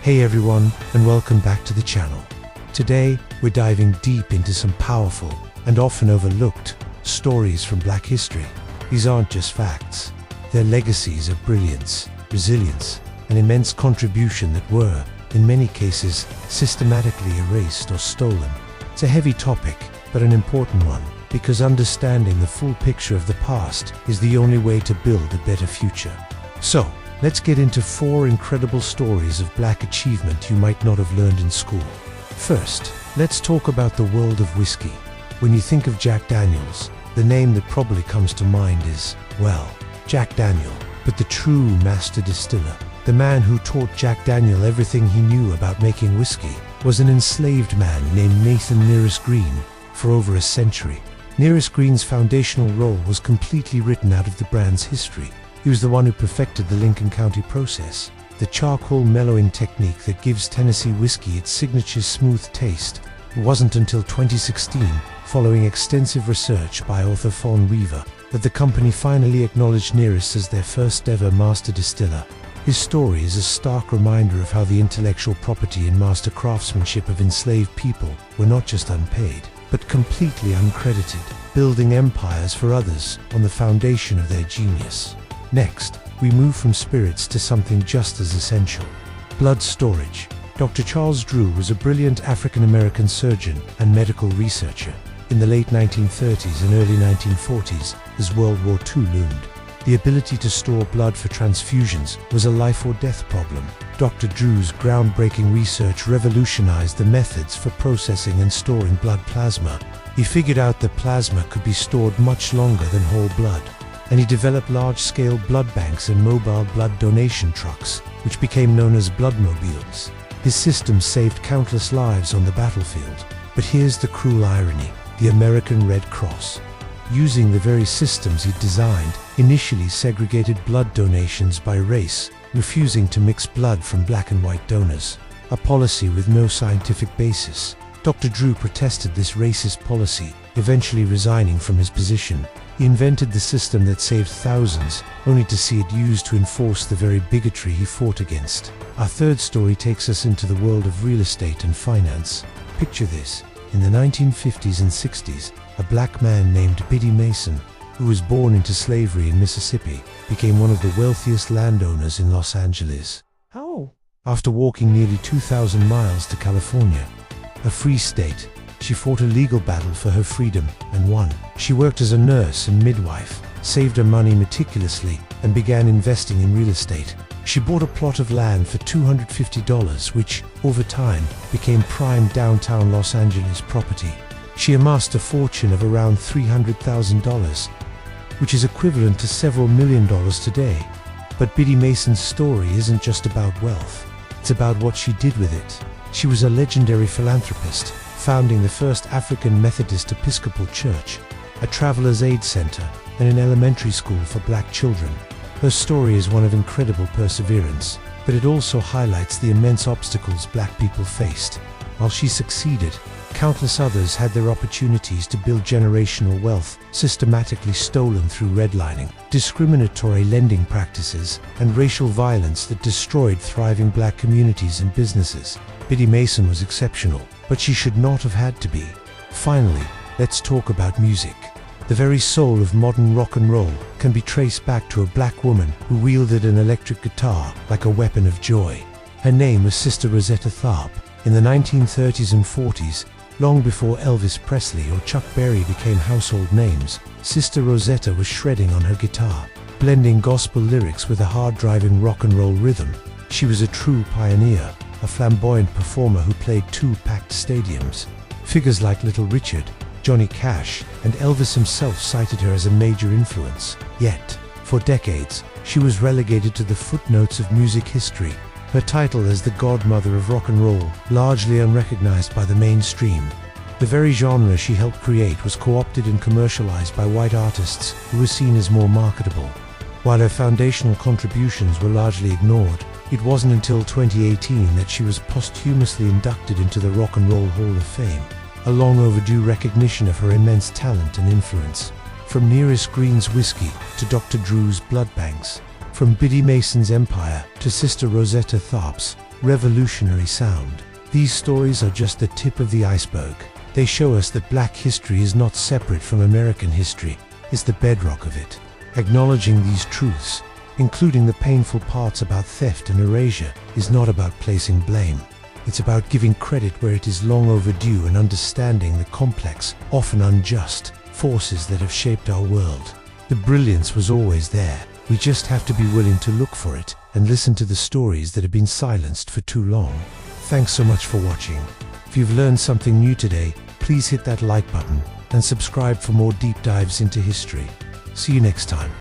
Hey everyone, and welcome back to the channel. Today, we're diving deep into some powerful and often overlooked stories from Black history. These aren't just facts. They're legacies of brilliance, resilience, and immense contribution that were, in many cases, systematically erased or stolen. It's a heavy topic, but an important one, because understanding the full picture of the past is the only way to build a better future. So, let's get into 4 incredible stories of Black achievement you might not have learned in school. First, let's talk about the world of whiskey. When you think of Jack Daniel's, the name that probably comes to mind is, well, Jack Daniel, but the true master distiller. The man who taught Jack Daniel everything he knew about making whiskey was an enslaved man named Nathan Nearest Green for over a century. Nearest Green's foundational role was completely written out of the brand's history. He was the one who perfected the Lincoln County process, the charcoal mellowing technique that gives Tennessee whiskey its signature smooth taste. It wasn't until 2016, following extensive research by author Fawn Weaver, that the company finally acknowledged Nearest as their first ever master distiller. His story is a stark reminder of how the intellectual property and master craftsmanship of enslaved people were not just unpaid, but completely uncredited, building empires for others on the foundation of their genius. Next, we move from spirits to something just as essential: blood storage. Dr. Charles Drew was a brilliant African-American surgeon and medical researcher. In the late 1930s and early 1940s, as World War II loomed, the ability to store blood for transfusions was a life-or-death problem. Dr. Drew's groundbreaking research revolutionized the methods for processing and storing blood plasma. He figured out that plasma could be stored much longer than whole blood, and he developed large-scale blood banks and mobile blood donation trucks, which became known as bloodmobiles. His system saved countless lives on the battlefield. But here's the cruel irony: the American Red Cross, using the very systems he'd designed, initially segregated blood donations by race, refusing to mix blood from black and white donors, a policy with no scientific basis. Dr. Drew protested this racist policy, eventually resigning from his position. He invented the system that saved thousands, only to see it used to enforce the very bigotry he fought against. Our third story takes us into the world of real estate and finance. Picture this: in the 1950s and 60s, a black man named Biddy Mason, who was born into slavery in Mississippi, became one of the wealthiest landowners in Los Angeles. How? After walking nearly 2,000 miles to California, a free state, she fought a legal battle for her freedom and won. She worked as a nurse and midwife, saved her money meticulously, and began investing in real estate. She bought a plot of land for $250, which, over time, became prime downtown Los Angeles property. She amassed a fortune of around $300,000, which is equivalent to several $1 million today. But Biddy Mason's story isn't just about wealth. It's about what she did with it. She was a legendary philanthropist, founding the first African Methodist Episcopal Church, a traveler's aid center, and an elementary school for black children. Her story is one of incredible perseverance, but it also highlights the immense obstacles black people faced. While she succeeded, countless others had their opportunities to build generational wealth systematically stolen through redlining, discriminatory lending practices, and racial violence that destroyed thriving black communities and businesses. Biddy Mason was exceptional, but she should not have had to be. Finally, let's talk about music. The very soul of modern rock and roll can be traced back to a black woman who wielded an electric guitar like a weapon of joy. Her name was Sister Rosetta Tharpe. In the 1930s and 40s, long before Elvis Presley or Chuck Berry became household names, Sister Rosetta was shredding on her guitar, blending gospel lyrics with a hard-driving rock and roll rhythm. She was a true pioneer, a flamboyant performer who played 2 packed stadiums. Figures like Little Richard, Johnny Cash, and Elvis himself cited her as a major influence. Yet, for decades, she was relegated to the footnotes of music history, her title as the godmother of rock and roll largely unrecognized by the mainstream. The very genre she helped create was co-opted and commercialized by white artists who were seen as more marketable. While her foundational contributions were largely ignored, it wasn't until 2018 that she was posthumously inducted into the Rock and Roll Hall of Fame, a long overdue recognition of her immense talent and influence. From Nearest Green's whiskey to Dr. Drew's blood banks, from Biddy Mason's empire to Sister Rosetta Tharpe's, revolutionary sound. These stories are just the tip of the iceberg. They show us that Black history is not separate from American history, it's the bedrock of it. Acknowledging these truths, including the painful parts about theft and erasure, is not about placing blame. It's about giving credit where it is long overdue and understanding the complex, often unjust, forces that have shaped our world. The brilliance was always there. We just have to be willing to look for it and listen to the stories that have been silenced for too long. Thanks so much for watching. If you've learned something new today, please hit that like button and subscribe for more deep dives into history. See you next time.